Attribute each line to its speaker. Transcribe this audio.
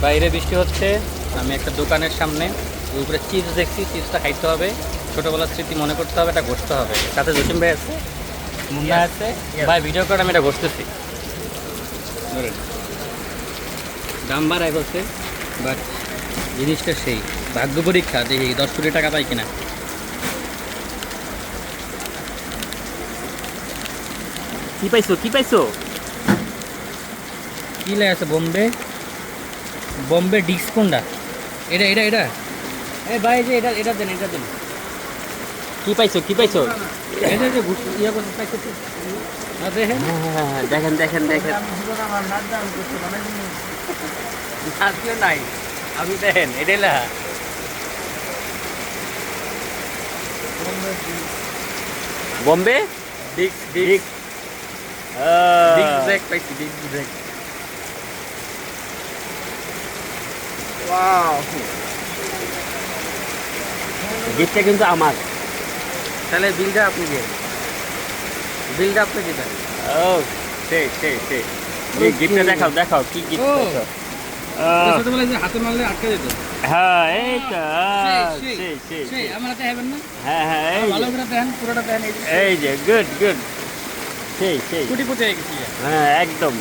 Speaker 1: বাইরে বৃষ্টি হচ্ছে, আমি একটা দোকানের সামনে উপরে চিপস দেখছি, চিপসটা খাইতে হবে, ছোটোবেলার স্মৃতি মনে করতে হবে, এটা ঘষতে হবে। সাথে জসিম ভাই আছে, মুন্না আছে, ভাই ভিডিও করে আমি এটা ঘষতেছি। দাম বাড়ায় বলছে, বাট জিনিসটা সেই ভাগ্য পরীক্ষা, দেখি 10 কোটি টাকা পাই কিনা।
Speaker 2: কি পাইছো কি পাইছো?
Speaker 1: কি লেগে আছে? বোম্বে, বোম্বে ডিক্স কোনটা? এটা এটা এটা এই ভাই যে এটা এটা দেন, এটা দেন।
Speaker 2: কি পাইছো কি পাইছো?
Speaker 1: এটা যে ইয়া করতে পাইতেছে না, দেখেন।
Speaker 2: দেখেন দেখেন দেখেন।
Speaker 1: আজকেও নাই, আমি দেখেন এটাই লেখা
Speaker 2: বোম্বে
Speaker 1: ডিক্স
Speaker 2: ডিক
Speaker 1: ডিক্স ডিক্স ব্রেক পাইছি, ডিক্স ব্রেক।
Speaker 2: ওয়াও, গিফটটা কিন্তু আমার।
Speaker 1: তাহলে বিলটা আপনি দিয়ে, বিলটা আপনি দিবেন।
Speaker 2: ও সেই সেই সেই, গিফটটা দেখাও দেখাও, কি গিফট
Speaker 1: ও।
Speaker 2: পাইছো?
Speaker 1: ছোটবেলায় যে হাতে মারলে আটকে যেত,
Speaker 2: হ্যাঁ এই তো,
Speaker 1: সেই
Speaker 2: সেই সেই
Speaker 1: সেই আমার হাতে হবেন না।
Speaker 2: হ্যাঁ হ্যাঁ, এই
Speaker 1: ভালো
Speaker 2: যে
Speaker 1: করে দেখেন, পুরোটা দেখেন,
Speaker 2: এই যে গুড গুড, সেই সেই,
Speaker 1: কুটি কুটি হয়ে গেছি।
Speaker 2: হ্যাঁ একদম।